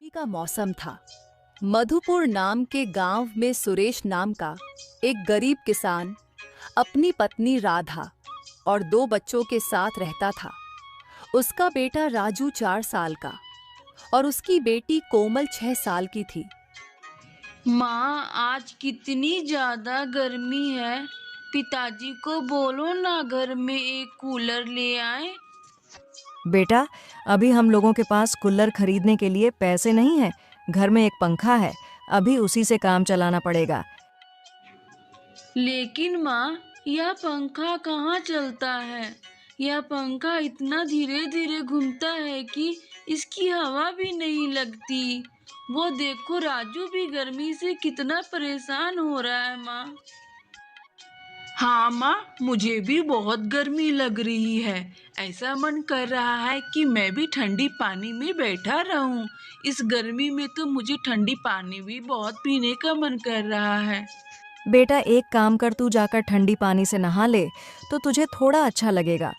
का मौसम था। मधुपुर नाम के गांव में सुरेश नाम का एक गरीब किसान अपनी पत्नी राधा और 2 बच्चों के साथ रहता था। उसका बेटा राजू 4 साल का और उसकी बेटी कोमल 6 साल की थी। माँ, आज कितनी ज्यादा गर्मी है। पिताजी को बोलो ना घर में एक कूलर ले आए। बेटा, अभी हम लोगों के पास कूलर खरीदने के लिए पैसे नहीं हैं। घर में एक पंखा है, अभी उसी से काम चलाना पड़ेगा। लेकिन माँ, यह पंखा कहाँ चलता है। यह पंखा इतना धीरे धीरे घूमता है कि इसकी हवा भी नहीं लगती। वो देखो, राजू भी गर्मी से कितना परेशान हो रहा है माँ। हाँ माँ, मुझे भी बहुत गर्मी लग रही है। ऐसा मन कर रहा है कि मैं भी ठंडी पानी में बैठा रहूं। इस गर्मी में तो मुझे ठंडी पानी भी बहुत पीने का मन कर रहा है। बेटा, एक काम कर, तू जाकर ठंडी पानी से नहा ले तो तुझे थोड़ा अच्छा लगेगा,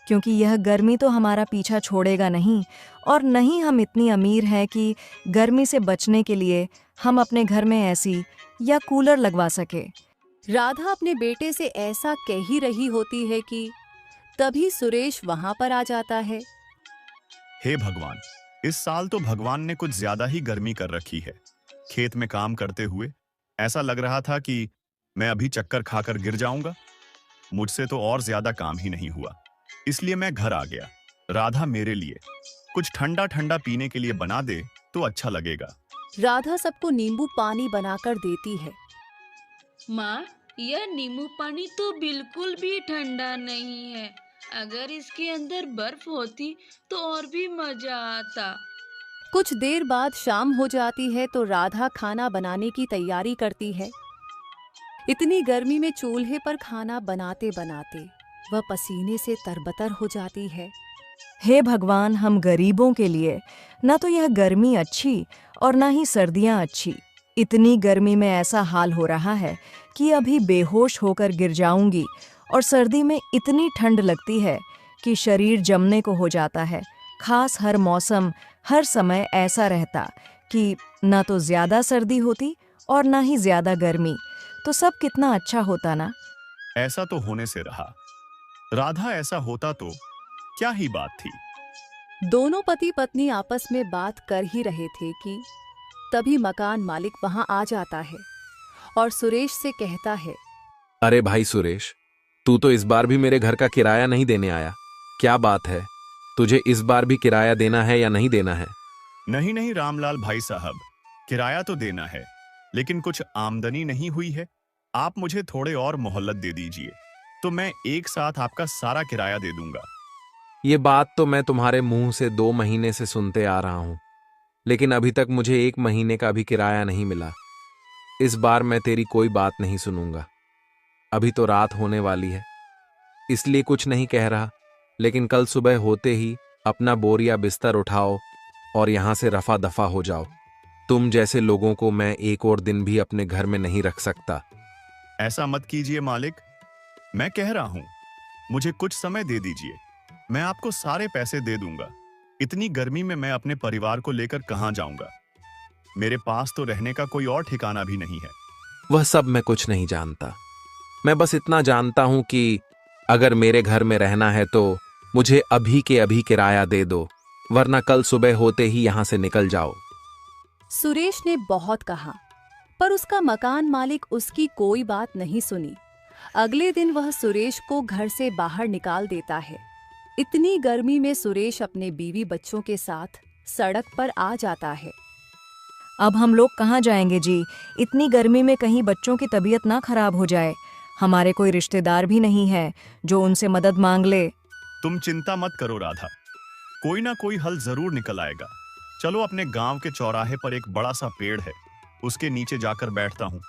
क्योंकि यह गर्मी तो हमारा पीछा छोड़ेगा नहीं। और नहीं हम इतनी अमीर हैं कि गर्मी से बचने के लिए हम अपने घर में एसी या कूलर लगवा सके। राधा अपने बेटे से ऐसा कह ही रही होती है कि तभी सुरेश वहां पर आ जाता है। हे भगवान, इस साल तो भगवान ने कुछ ज्यादा ही गर्मी कर रखी है। खेत में काम करते हुए ऐसा लग रहा था कि मैं अभी चक्कर खाकर गिर जाऊंगा। मुझसे तो और ज्यादा काम ही नहीं हुआ, इसलिए मैं घर आ गया। राधा, मेरे लिए कुछ ठंडा ठंडा पीने के लिए बना दे तो अच्छा लगेगा। राधा सबको नींबू पानी बनाकर देती है। माँ, यह नींबू पानी तो बिल्कुल भी ठंडा नहीं है। अगर इसके अंदर बर्फ होती तो और भी मजा आता। कुछ देर बाद शाम हो जाती है तो राधा खाना बनाने की तैयारी करती है। इतनी गर्मी में चूल्हे पर खाना बनाते बनाते वह पसीने से तरबतर हो जाती है। हे भगवान, हम गरीबों के लिए ना तो यह गर्मी अच्छी और ना ही सर्दियां अच्छी। इतनी गर्मी में ऐसा हाल हो रहा है कि अभी बेहोश होकर गिर जाऊंगी, और सर्दी में इतनी ठंड लगती है कि शरीर जमने को हो जाता है। खास हर मौसम हर समय ऐसा रहता कि ना तो ज्यादा सर्दी होती और ना ही ज्यादा गर्मी, तो सब कितना अच्छा होता ना। ऐसा तो होने से रहा। राधा, ऐसा होता तो क्या ही बात थी। दोनों पति पत्नी आपस में बात कर ही रहे थे कि तभी मकान मालिक वहां आ जाता है और सुरेश से कहता है, अरे भाई सुरेश, तू तो इस बार भी मेरे घर का किराया नहीं देने आया। क्या बात है, तुझे इस बार भी किराया देना है या नहीं देना है? नहीं नहीं रामलाल भाई साहब, किराया तो देना है, लेकिन कुछ आमदनी नहीं हुई है। आप मुझे थोड़े और मोहलत दे दीजिए तो मैं एक साथ आपका सारा किराया दे दूंगा। ये बात तो मैं तुम्हारे मुंह से 2 महीने से सुनते आ रहा हूं, लेकिन अभी तक मुझे 1 महीने का भी किराया नहीं मिला। इस बार मैं तेरी कोई बात नहीं सुनूंगा। अभी तो रात होने वाली है, इसलिए कुछ नहीं कह रहा, लेकिन कल सुबह होते ही अपना बोरिया बिस्तर उठाओ और यहां से रफा दफा हो जाओ। तुम जैसे लोगों को मैं एक और दिन भी अपने घर में नहीं रख सकता। ऐसा मत कीजिए मालिक, मैं कह रहा हूं, मुझे कुछ समय दे दीजिए, मैं आपको सारे पैसे दे दूंगा। इतनी गर्मी में मैं अपने परिवार को लेकर कहां जाऊंगा। मेरे पास तो रहने का कोई और ठिकाना भी नहीं है। वह सब मैं कुछ नहीं जानता। मैं बस इतना जानता हूं कि अगर मेरे घर में रहना है तो मुझे अभी के अभी किराया दे दो, वरना कल सुबह होते ही यहां से निकल जाओ। सुरेश ने बहुत कहा, पर उसका मकान मालिक उसकी कोई बात नहीं सुनी। अगले दिन वह सुरेश को घर से बाहर निकाल देता है। इतनी गर्मी में सुरेश अपने बीवी बच्चों के साथ सड़क पर आ जाता है। अब हम लोग कहाँ जाएंगे जी? इतनी गर्मी में कहीं बच्चों की तबीयत ना खराब हो जाए। हमारे कोई रिश्तेदार भी नहीं है जो उनसे मदद मांग ले। तुम चिंता मत करो राधा, कोई ना कोई हल जरूर निकल आएगा। चलो, अपने गांव के चौराहे पर एक बड़ा सा पेड़ है, उसके नीचे जाकर बैठता हूँ,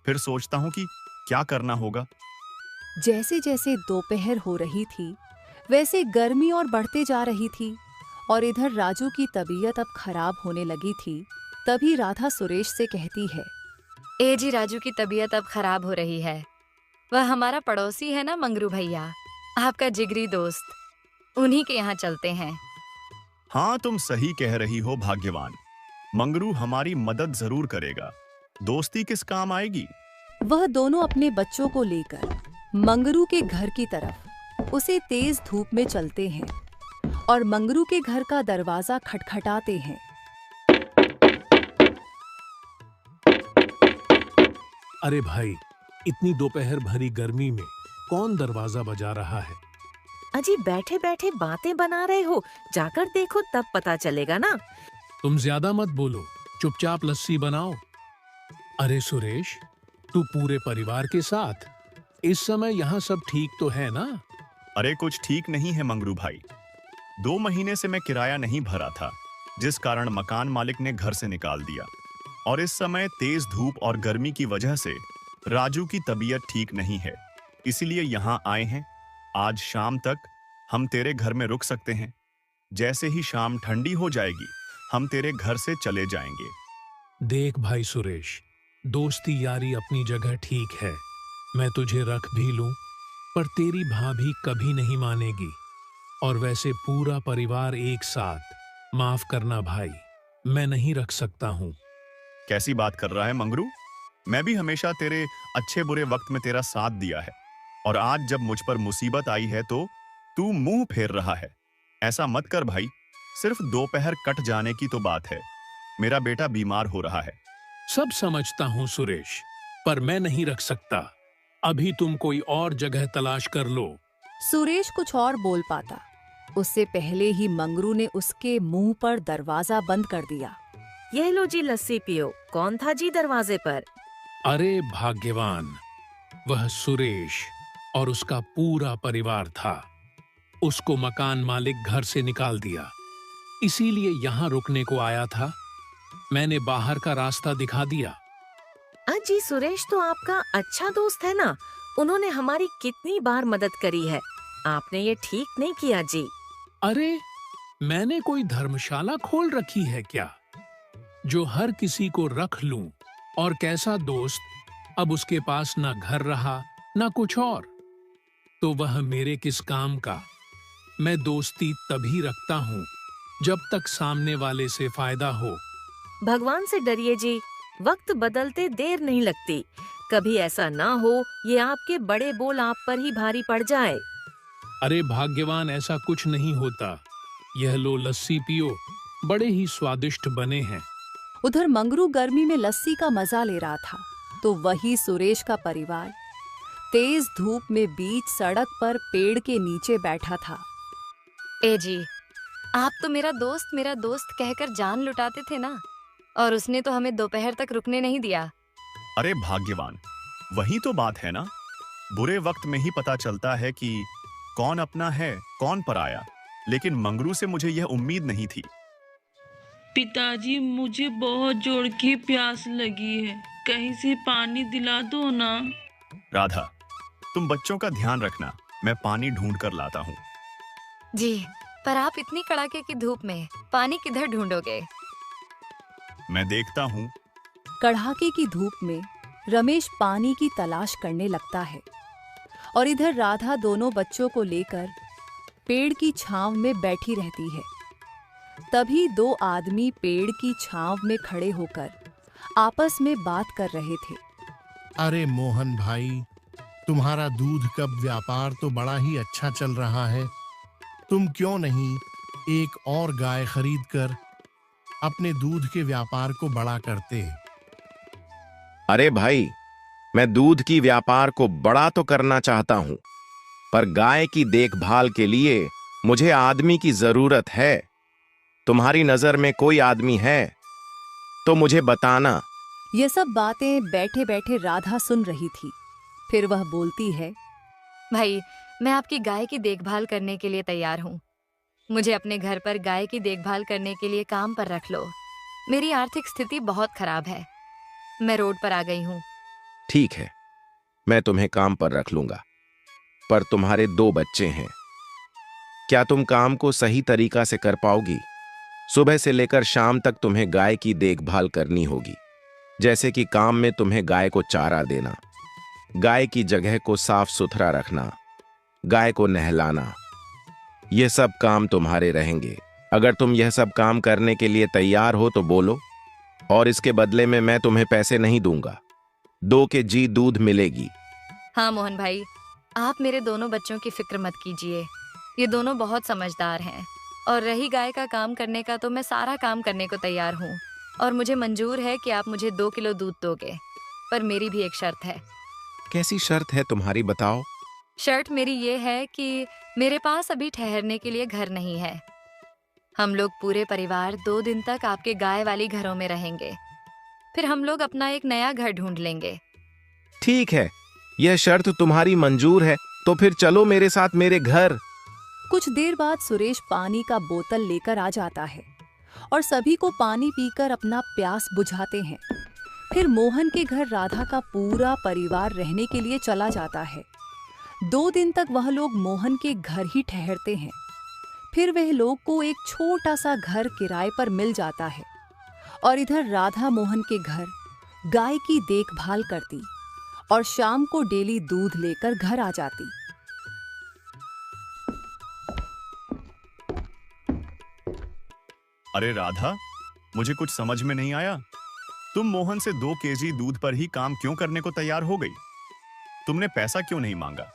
फिर सोचता हूँ कि क्या करना होगा। जैसे जैसे दोपहर हो रही थी वैसे गर्मी और बढ़ते जा रही थी, और इधर राजू की तबीयत अब खराब होने लगी थी। तभी राधा सुरेश से कहती है, ए जी, राजू की तबीयत अब खराब हो रही है। वह हमारा पड़ोसी है ना, मंगरू भैया, आपका जिगरी दोस्त। उन्हीं के यहाँ चलते हैं। हाँ, तुम सही कह रही हो भाग्यवान। मंगरू हमारी मदद जरूर करेगा। दोस्ती किस काम आएगी। वह दोनों अपने बच्चों को लेकर मंगरू के घर की तरफ उसे तेज धूप में चलते हैं और मंगरू के घर का दरवाजा खटखटाते हैं। अरे भाई, इतनी दोपहर भरी गर्मी में कौन दरवाजा बजा रहा है? अजी बैठे बैठे बातें बना रहे हो, जाकर देखो तब पता चलेगा ना। तुम ज्यादा मत बोलो, चुपचाप लस्सी बनाओ। अरे सुरेश, तू पूरे परिवार के साथ इस समय यहाँ सब ठीक तो है ना? अरे कुछ ठीक नहीं है मंगरू भाई। 2 महीने से मैं किराया नहीं भरा था, जिस कारण मकान मालिक ने घर से निकाल दिया। और इस समय तेज धूप और गर्मी की वजह से राजू की तबीयत ठीक नहीं है, इसीलिए यहाँ आए हैं। आज शाम तक हम तेरे घर में रुक सकते हैं। जैसे ही शाम ठंडी हो जाएगी हम तेरे घर से चले जाएंगे। देख भाई सुरेश, दोस्ती यारी अपनी जगह ठीक है, मैं तुझे रख भी लूं, पर तेरी भाभी कभी नहीं मानेगी। और वैसे पूरा परिवार एक साथ, माफ करना भाई, मैं नहीं रख सकता हूं। कैसी बात कर रहा है मंगरू? मैं भी हमेशा तेरे अच्छे बुरे वक्त में तेरा साथ दिया है, और आज जब मुझ पर मुसीबत आई है तो तू मुंह फेर रहा है। ऐसा मत कर भाई, सिर्फ दोपहर कट जाने की तो बात है। मेरा बेटा बीमार हो रहा है। सब समझता हूं सुरेश, पर मैं नहीं रख सकता। अभी तुम कोई और जगह तलाश कर लो। सुरेश कुछ और बोल पाता, उससे पहले ही मंगरू ने उसके मुंह पर दरवाजा बंद कर दिया। ये लो जी लस्सी पियो। कौन था जी दरवाजे पर? अरे भाग्यवान, वह सुरेश और उसका पूरा परिवार था। उसको मकान मालिक घर से निकाल दिया, इसीलिए यहाँ रुकने को आया था। मैंने बाहर का रास्ता दिखा दिया। अजी सुरेश तो आपका अच्छा दोस्त है ना, उन्होंने हमारी कितनी बार मदद करी है। आपने ये ठीक नहीं किया जी। अरे मैंने कोई धर्मशाला खोल रखी है क्या, जो हर किसी को रख लूं? और कैसा दोस्त, अब उसके पास ना घर रहा ना कुछ और, तो वह मेरे किस काम का। मैं दोस्ती तभी रखता हूँ जब तक सामने वाले से फायदा हो। भगवान से डरिए जी, वक्त बदलते देर नहीं लगती। कभी ऐसा ना हो ये आपके बड़े बोल आप पर ही भारी पड़ जाए। अरे भाग्यवान, ऐसा कुछ नहीं होता। यह लो लस्सी पियो, बड़े ही स्वादिष्ट बने हैं। उधर मंगरू गर्मी में लस्सी का मजा ले रहा था, तो वही सुरेश का परिवार तेज धूप में बीच सड़क पर पेड़ के नीचे बैठा था। ए जी, आप तो मेरा दोस्त कहकर जान लुटाते थे ना, और उसने तो हमें दोपहर तक रुकने नहीं दिया। अरे भाग्यवान, वही तो बात है ना। बुरे वक्त में ही पता चलता है कि कौन अपना है कौन पराया। लेकिन मंगरू से मुझे यह उम्मीद नहीं थी। पिताजी, मुझे बहुत जोर की प्यास लगी है, कहीं से पानी दिला दो ना। राधा, तुम बच्चों का ध्यान रखना, मैं पानी ढूंढ कर लाता हूँ। जी, पर आप इतनी कड़ाके की धूप में पानी किधर ढूंढोगे? मैं देखता हूँ। कड़ाके की धूप में रमेश पानी की तलाश करने लगता है, और इधर राधा दोनों बच्चों को लेकर पेड़ की छांव में बैठी रहती है। तभी 2 आदमी पेड़ की छांव में खड़े होकर आपस में बात कर रहे थे। अरे मोहन भाई, तुम्हारा दूध का व्यापार तो बड़ा ही अच्छा चल रहा है। तुम क्यों नहीं एक और गाय खरीद कर अपने दूध के व्यापार को बड़ा करते? अरे भाई, मैं दूध की व्यापार को बड़ा तो करना चाहता हूं, पर गाय की देखभाल के लिए मुझे आदमी की जरूरत है। तुम्हारी नजर में कोई आदमी है तो मुझे बताना। ये सब बातें बैठे बैठे राधा सुन रही थी। फिर वह बोलती है, भाई, मैं आपकी गाय की देखभाल करने के लिए तैयार हूँ। मुझे अपने घर पर गाय की देखभाल करने के लिए काम पर रख लो। मेरी आर्थिक स्थिति बहुत खराब है, मैं रोड पर आ गई हूँ। ठीक है, मैं तुम्हें काम पर रख लूंगा, पर तुम्हारे 2 बच्चे हैं। क्या तुम काम को सही तरीका से कर पाओगी? सुबह से लेकर शाम तक तुम्हें गाय की देखभाल करनी होगी, जैसे कि काम में तुम्हें गाय को चारा देना, गाय की जगह को साफ सुथरा रखना, गाय को नहलाना। ये सब काम तुम्हारे रहेंगे। अगर तुम यह सब काम करने के लिए तैयार हो तो बोलो, और इसके बदले में मैं तुम्हें पैसे नहीं दूंगा। 2 kg दूध मिलेगी। हाँ मोहन भाई, आप मेरे दोनों बच्चों की फिक्र मत कीजिए। ये दोनों बहुत समझदार हैं। और रही गाय का काम करने का, तो मैं सारा काम करने को तैयार हूँ। और मुझे मंजूर है कि आप मुझे 2 किलो दूध दोगे। पर मेरी भी एक शर्त है। कैसी शर्त है तुम्हारी, बताओ। शर्त मेरी ये है कि मेरे पास अभी ठहरने के लिए घर नहीं है। हम लोग पूरे परिवार 2 दिन तक आपके गाय वाली घरों में रहेंगे। फिर हम लोग अपना एक नया घर ढूंढ लेंगे। ठीक है, यह शर्त तुम्हारी मंजूर है, तो फिर चलो मेरे साथ मेरे घर। कुछ देर बाद सुरेश पानी का बोतल लेकर आ जाता है और सभी को पानी पीकर अपना प्यास बुझाते हैं। फिर मोहन के घर राधा का पूरा परिवार रहने के लिए चला जाता है। 2 दिन तक वह लोग मोहन के घर ही ठहरते हैं। फिर वह लोग को एक छोटा सा घर किराए पर मिल जाता है और इधर राधा मोहन के घर गाय की देखभाल करती और शाम को डेली दूध लेकर घर आ जाती। अरे राधा, मुझे कुछ समझ में नहीं आया। तुम मोहन से 2 kg दूध पर ही काम क्यों करने को तैयार हो गई? तुमने पैसा क्यों नहीं मांगा?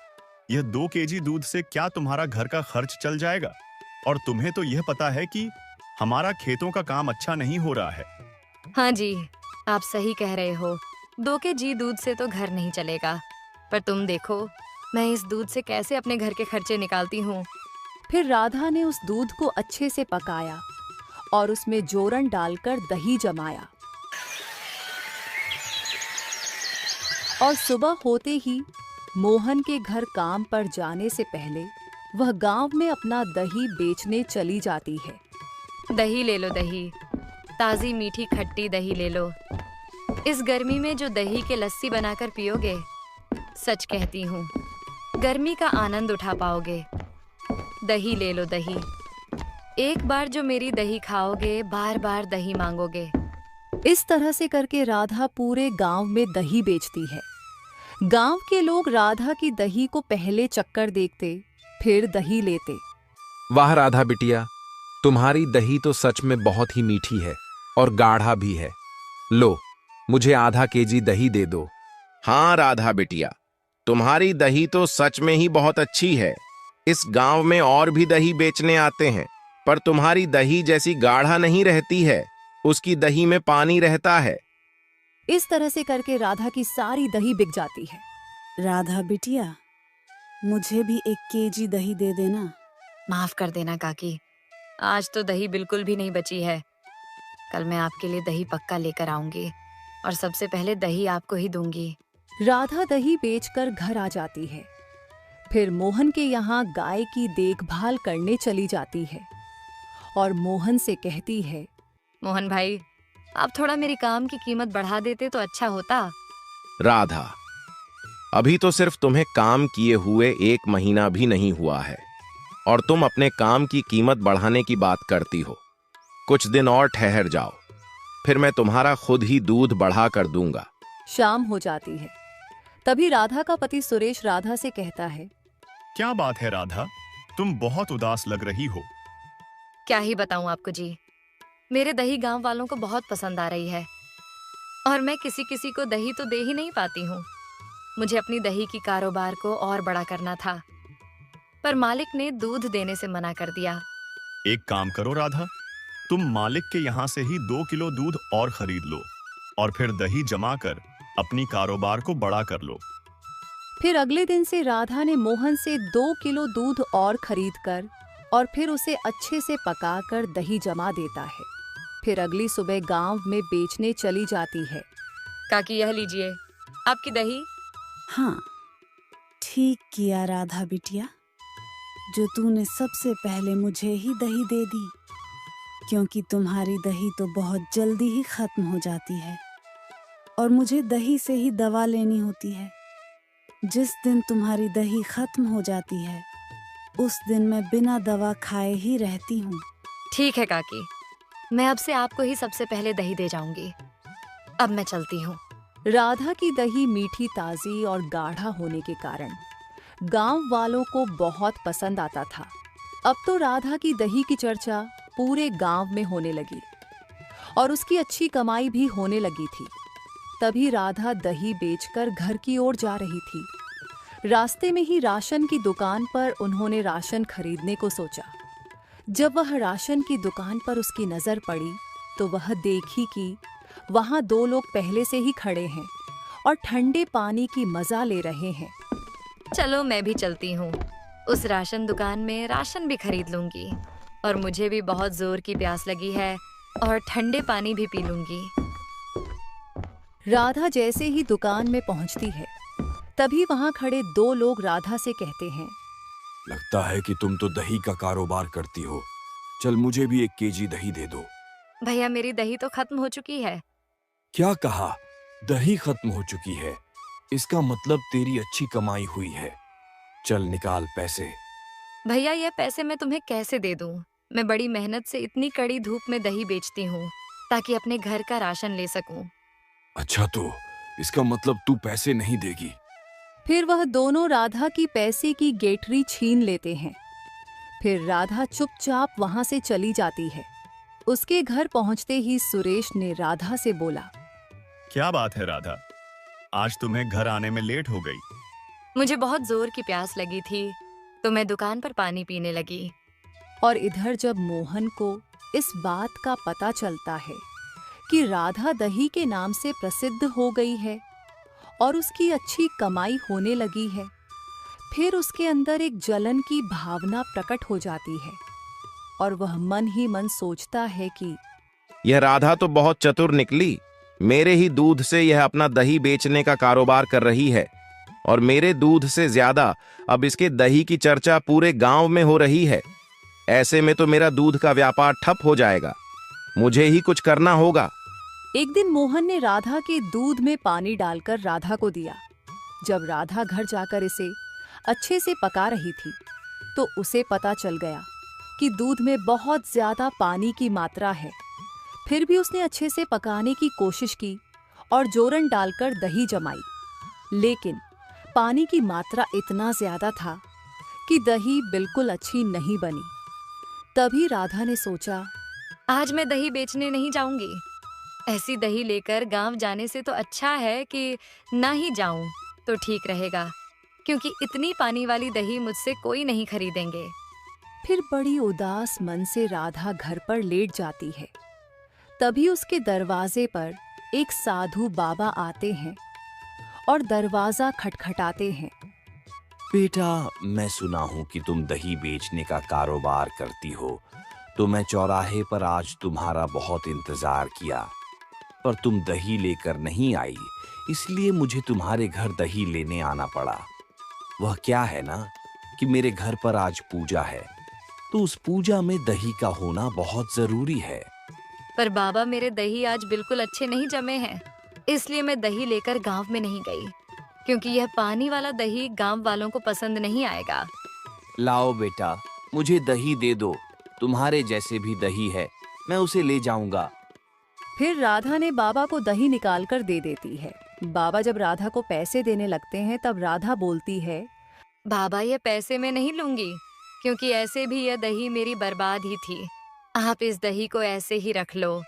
यह 2 kg दूध से क्या तुम्हारा घर का खर्च चल जाएगा? और तुम्हें तो यह पता है कि हमारा खेतों का काम अच्छा नहीं हो रहा है। हाँ जी, आप सही कह रहे हो। 2 kg दूध से तो घर नहीं चलेगा। पर तुम देखो, मैं इस दूध से कैसे अपने घर के खर्चे निकालती हूँ। फिर राधा ने उस दूध को अच्छे से पकाया और उसमें जोरन डालकर दही जमाया। और सुबह होते ही मोहन के घर काम पर जाने से पहले वह गांव में अपना दही बेचने चली जाती है। दही ले लो, दही। ताज़ी मीठी खट्टी दही ले लो। इस गर्मी में जो दही के लस्सी बनाकर पियोगे, सच कहती हूँ, गर्मी का आनंद उठा पाओगे। दही ले लो, दही। एक बार जो मेरी दही खाओगे, बार बार दही मांगोगे। इस तरह से करके राधा पूरे गांव में दही बेचती है। गांव के लोग राधा की दही को पहले चक्कर देखते, फिर दही लेते। वाह राधा बिटिया, तुम्हारी दही तो सच में बहुत ही मीठी है और गाढ़ा भी है। लो, मुझे आधा kg दही दे दो। हाँ राधा बिटिया, तुम्हारी दही तो सच में ही बहुत अच्छी है। इस गांव में और भी दही बेचने आते हैं, पर तुम्हारी दही जैसी गाढ़ा नहीं रहती है। उसकी दही में पानी रहता है। इस तरह से करके राधा की सारी दही बिक जाती है। राधा बिटिया, मुझे भी 1 kg दही दे देना। माफ कर देना काकी, आज तो दही बिल्कुल भी नहीं बची है। कल मैं आपके लिए दही पक्का लेकर आऊंगी और सबसे पहले दही आपको ही दूंगी। राधा दही बेचकर घर आ जाती है। फिर मोहन के यहाँ गाय की देखभाल करने चली जाती है और मोहन से कहती है, मोहन भाई, आप थोड़ा मेरी काम की कीमत बढ़ा देते तो अच्छा होता। राधा, अभी तो सिर्फ तुम्हें काम किए हुए 1 महीना भी नहीं हुआ है और तुम अपने काम की कीमत बढ़ाने की बात करती हो। कुछ दिन और ठहर जाओ, फिर मैं तुम्हारा खुद ही दूध बढ़ा कर दूंगा। शाम हो जाती है। तभी राधा का पति सुरेश राधा से कहता है, क्या बात है राधा, तुम बहुत उदास लग रही हो। क्या ही बताऊं आपको जी, मेरे दही गांव वालों को बहुत पसंद आ रही है और मैं किसी किसी को दही तो दे ही नहीं पाती हूँ। मुझे अपनी दही की कारोबार को और बड़ा करना था, पर मालिक ने दूध देने से मना कर दिया। एक काम करो राधा, तुम मालिक के यहाँ से ही 2 किलो दूध और खरीद लो और फिर दही जमा कर अपनी कारोबार को बड़ा कर लो। फिर अगले दिन से राधा ने मोहन से 2 किलो दूध और खरीदकर और फिर उसे अच्छे से पकाकर दही जमा देता है। फिर अगली सुबह गांव में बेचने चली जाती है। काकी, यह लीजिए आपकी दही। हाँ, ठीक किया राधा बिटिया, जो तूने सबसे पहले मुझे ही दही दे दी, क्योंकि तुम्हारी दही तो बहुत जल्दी ही खत्म हो जाती है और मुझे दही से ही दवा लेनी होती है। जिस दिन तुम्हारी दही खत्म हो जाती है, उस दिन मैं बिना दवा खाए ही रहती हूँ। ठीक है काकी, मैं अब से आपको ही सबसे पहले दही दे जाऊंगी। अब मैं चलती हूँ। राधा की दही मीठी, ताज़ी और गाढ़ा होने के कारण गांव वालों को बहुत पसंद आता था। अब तो राधा की दही की चर्चा पूरे गांव में होने लगी और उसकी अच्छी कमाई भी होने लगी थी। तभी राधा दही बेचकर घर की ओर जा रही थी। रास्ते में ही राशन की दुकान पर उन्होंने राशन खरीदने को सोचा। जब वह राशन की दुकान पर उसकी नजर पड़ी तो वह देखी कि वहां दो लोग पहले से ही खड़े हैं और ठंडे पानी की मजा ले रहे हैं। चलो मैं भी चलती हूँ, उस राशन दुकान में राशन भी खरीद लूंगी और मुझे भी बहुत जोर की प्यास लगी है और ठंडे पानी भी पी लूंगी। राधा जैसे ही दुकान में पहुंचती है तभी वहां खड़े दो लोग राधा से कहते हैं, लगता है कि तुम तो दही का कारोबार करती हो, चल मुझे भी 1 केजी दही दे दो। भैया मेरी दही तो खत्म हो चुकी है। क्या कहा? दही खत्म हो चुकी है? इसका मतलब तेरी अच्छी कमाई हुई है। चल निकाल पैसे। भैया ये पैसे मैं तुम्हें कैसे दे दूं? मैं बड़ी मेहनत से इतनी कड़ी धूप में दही बेचती हूँ ताकि अपने घर का राशन ले सकूं। अच्छा तो इसका मतलब तू पैसे नहीं देगी? फिर वह दोनों राधा की पैसे की गेठरी छीन लेते हैं। फिर राधा चुपचाप वहां से चली जाती है। उसके घर पहुंचते ही सुरेश ने राधा से बोला, क्या बात है राधा, आज तुम्हें घर आने में लेट हो गई? मुझे बहुत जोर की प्यास लगी थी तो मैं दुकान पर पानी पीने लगी। और इधर जब मोहन को इस बात का पता चलता है कि राधा दही के नाम से प्रसिद्ध हो गई है और उसकी अच्छी कमाई होने लगी है, फिर उसके अंदर एक जलन की भावना प्रकट हो जाती है और वह मन ही मन सोचता है कि यह राधा तो बहुत चतुर निकली। मेरे ही दूध से यह अपना दही बेचने का कारोबार कर रही है और मेरे दूध से ज्यादा अब इसके दही की चर्चा पूरे गांव में हो रही है। ऐसे में तो मेरा दूध का व्यापार ठप हो जाएगा। मुझे ही कुछ करना होगा। एक दिन मोहन ने राधा के दूध में पानी डालकर राधा को दिया। जब राधा घर जाकर इसे अच्छे से पका रही थी तो उसे पता चल गया कि दूध में बहुत ज्यादा पानी की मात्रा है। फिर भी उसने अच्छे से पकाने की कोशिश की और जोरन डालकर दही जमाई, लेकिन पानी की मात्रा इतना ज्यादा था कि दही बिल्कुल अच्छी नहीं बनी। तभी राधा ने सोचा, आज मैं दही बेचने नहीं जाऊंगी। ऐसी दही लेकर गांव जाने से तो अच्छा है कि ना ही जाऊं तो ठीक रहेगा, क्योंकि इतनी पानी वाली दही मुझसे कोई नहीं खरीदेंगे। फिर बड़ी उदास मन से राधा घर पर लेट जाती है। तभी उसके दरवाजे पर एक साधु बाबा आते हैं और दरवाजा खटखटाते हैं। बेटा, मैं सुना हूँ कि तुम दही बेचने का कारोबार करती हो, तो मैं चौराहे पर आज तुम्हारा बहुत इंतजार किया, पर तुम दही लेकर नहीं आई, इसलिए मुझे तुम्हारे घर दही लेने आना पड़ा। वह क्या है ना कि मेरे घर पर आज पूजा है, तो उस पूजा में दही का होना बहुत जरूरी है। पर बाबा मेरे दही आज बिल्कुल अच्छे नहीं जमे हैं, इसलिए मैं दही लेकर गांव में नहीं गई, क्योंकि यह पानी वाला दही गांव वालों को पसंद नहीं आएगा। लाओ बेटा, मुझे दही दे दो, तुम्हारे जैसे भी दही है, मैं उसे ले जाऊंगा। फिर राधा ने बाबा को दही निकालकर दे देती है। बाबा जब राधा को पैसे देने लगते हैं तब राधा बोलती है, बाबा ये पैसे मैं नहीं लूंगी, क्योंकि ऐसे भी यह दही मेरी बर्बाद ही थी। आप इस दही को ऐसे ही रख लो।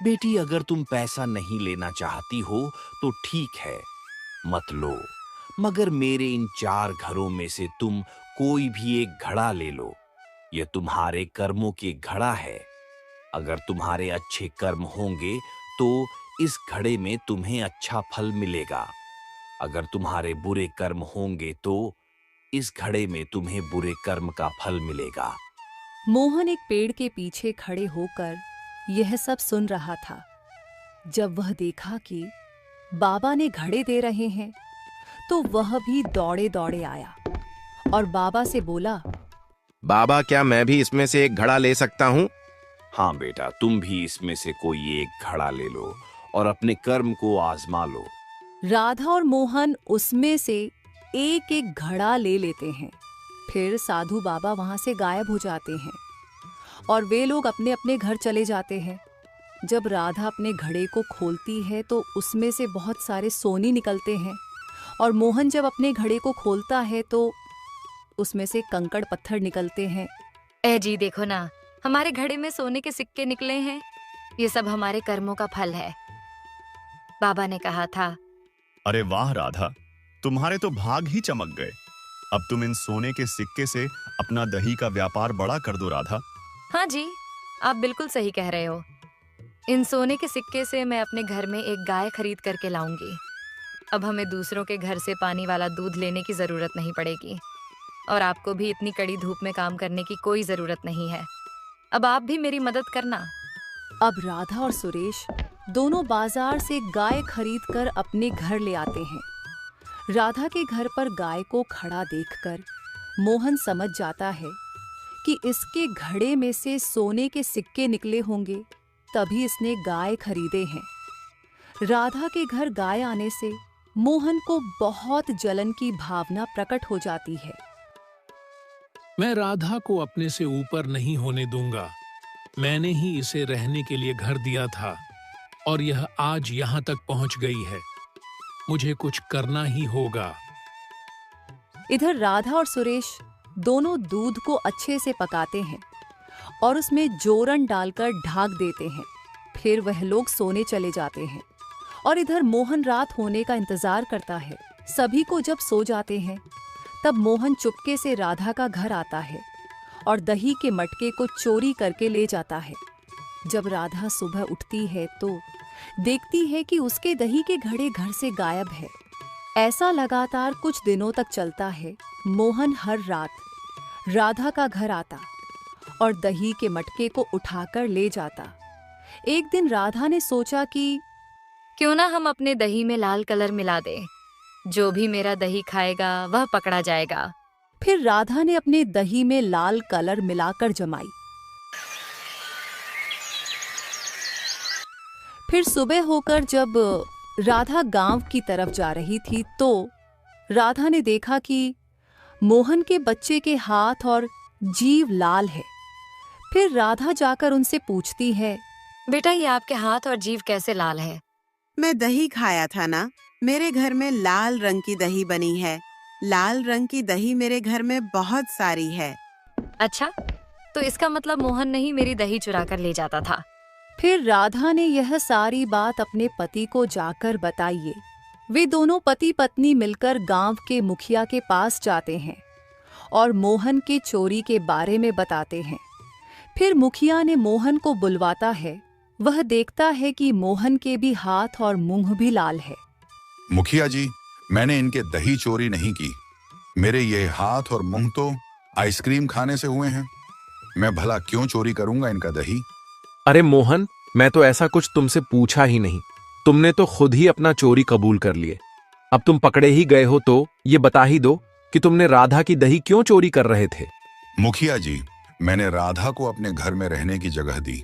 बेटी, अगर तुम पैसा नहीं लेना चाहती हो तो ठीक है, मत लो, मगर मेरे इन 4 घड़ों में से तुम कोई भी एक घड़ा ले लो। यह तुम्हारे कर्मों की घड़ा है। अगर तुम्हारे अच्छे कर्म होंगे तो इस घड़े में तुम्हें अच्छा फल मिलेगा। अगर तुम्हारे बुरे कर्म होंगे तो इस घड़े में तुम्हें बुरे कर्म का फल मिलेगा। मोहन एक पेड़ के पीछे खड़े होकर यह सब सुन रहा था। जब वह देखा कि बाबा ने घड़े दे रहे हैं तो वह भी दौड़े दौड़े आया और बाबा से बोला, बाबा क्या मैं भी इसमें से एक घड़ा ले सकता हूँ? हाँ बेटा, तुम भी इसमें से कोई एक घड़ा ले लो और अपने कर्म को आजमा लो। राधा और मोहन उसमें से एक एक घड़ा ले लेते हैं। फिर साधु बाबा वहां से गायब हो जाते हैं और वे लोग अपने अपने घर चले जाते हैं। जब राधा अपने घड़े को खोलती है तो उसमें से बहुत सारे सोने निकलते हैं और मोहन जब अपने घड़े को खोलता है तो उसमें से कंकड़ पत्थर निकलते हैं। ए जी देखो ना, हमारे घड़े में सोने के सिक्के निकले हैं। ये सब हमारे कर्मों का फल है। बाबा ने कहा था। अरे वाह राधा, तुम्हारे तो भाग ही चमक गए। अब तुम इन सोने के सिक्के से अपना दही का व्यापार बड़ा कर दो राधा। हाँ जी, आप बिल्कुल सही कह रहे हो। इन सोने के सिक्के से मैं अपने घर में एक गाय खरीद करके लाऊंगी। अब हमें दूसरों के घर से पानी वाला दूध लेने की जरूरत नहीं पड़ेगी और आपको भी इतनी कड़ी धूप में काम करने की कोई जरूरत नहीं है। अब आप भी मेरी मदद करना। अब राधा और सुरेश दोनों बाजार से गाय खरीदकर अपने घर ले आते हैं। राधा के घर पर गाय को खड़ा देखकर मोहन समझ जाता है कि इसके घड़े में से सोने के सिक्के निकले होंगे, तभी इसने गाय खरीदे हैं। राधा के घर गाय आने से मोहन को बहुत जलन की भावना प्रकट हो जाती है। मैं राधा को अपने से ऊपर नहीं होने दूंगा। मैंने ही इसे रहने के लिए घर दिया था और यह आज यहाँ तक पहुँच गई है। मुझे कुछ करना ही होगा। इधर राधा और सुरेश दोनों दूध को अच्छे से पकाते हैं और उसमें जोरन डालकर ढाक देते हैं। फिर वह लोग सोने चले जाते हैं और इधर मोहन रात होने का इंतजार करता है। सभी को जब सो जाते हैं तब मोहन चुपके से राधा का घर आता है और दही के मटके को चोरी करके ले जाता है। जब राधा सुबह उठती है तो देखती है कि उसके दही के घड़े घर से गायब है। ऐसा लगातार कुछ दिनों तक चलता है। मोहन हर रात राधा का घर आता और दही के मटके को उठाकर ले जाता। एक दिन राधा ने सोचा कि क्यों ना हम अपने दही में लाल कलर मिला दें। जो भी मेरा दही खाएगा वह पकड़ा जाएगा। फिर राधा ने अपने दही में लाल कलर मिलाकर जमाई। फिर सुबह होकर जब राधा गांव की तरफ जा रही थी तो राधा ने देखा कि मोहन के बच्चे के हाथ और जीभ लाल है। फिर राधा जाकर उनसे पूछती है, बेटा ये आपके हाथ और जीभ कैसे लाल है? मैं दही खाया था ना, मेरे घर में लाल रंग की दही बनी है। लाल रंग की दही मेरे घर में बहुत सारी है। अच्छा, तो इसका मतलब मोहन नहीं मेरी दही चुरा कर ले जाता था। फिर राधा ने यह सारी बात अपने पति को जाकर बताई। वे दोनों पति पत्नी मिलकर गांव के मुखिया के पास जाते हैं और मोहन के चोरी के बारे में बताते हैं। फिर मुखिया ने मोहन को बुलवाता है। वह देखता है कि मोहन के भी हाथ और मुंह भी लाल है। मुखिया जी, मैंने इनके दही चोरी नहीं की। मेरे ये हाथ और मुंह तो आइसक्रीम खाने से हुए हैं। मैं भला क्यों चोरी करूंगा इनका दही? अरे मोहन, मैं तो ऐसा कुछ तुमसे पूछा ही नहीं। तुमने तो खुद ही अपना चोरी कबूल कर लिए। अब तुम पकड़े ही गए हो तो ये बता ही दो कि तुमने राधा की दही क्यों चोरी कर रहे थे। मुखिया जी, मैंने राधा को अपने घर में रहने की जगह दी,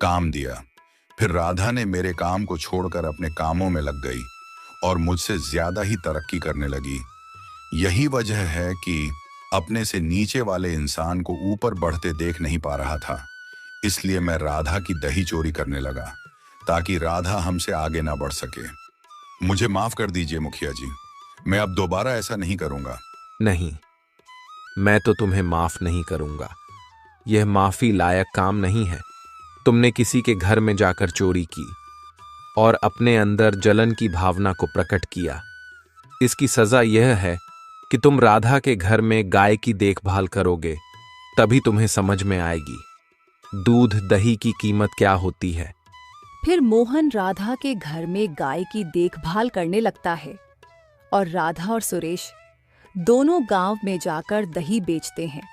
काम दिया। फिर राधा ने मेरे काम को छोड़कर अपने कामों में लग गई और मुझसे ज्यादा ही तरक्की करने लगी। यही वजह है कि अपने से नीचे वाले इंसान को ऊपर बढ़ते देख नहीं पा रहा था। इसलिए मैं राधा की दही चोरी करने लगा ताकि राधा हमसे आगे ना बढ़ सके। मुझे माफ कर दीजिए मुखिया जी, मैं अब दोबारा ऐसा नहीं करूंगा। नहीं, मैं तो तुम्हें माफ नहीं करूंगा। यह माफी लायक काम नहीं है। तुमने किसी के घर में जाकर चोरी की और अपने अंदर जलन की भावना को प्रकट किया। इसकी सजा यह है कि तुम राधा के घर में गाय की देखभाल करोगे, तभी तुम्हें समझ में आएगी दूध दही की कीमत क्या होती है। फिर मोहन राधा के घर में गाय की देखभाल करने लगता है और राधा और सुरेश दोनों गांव में जाकर दही बेचते हैं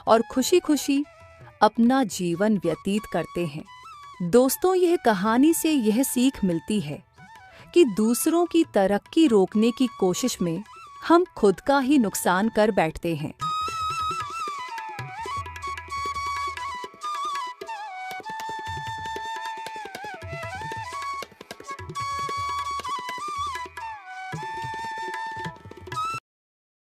और खुशी खुशी अपना जीवन व्यतीत करते हैं। दोस्तों, यह कहानी से यह सीख मिलती है कि दूसरों की तरक्की रोकने की कोशिश में हम खुद का ही नुकसान कर बैठते हैं।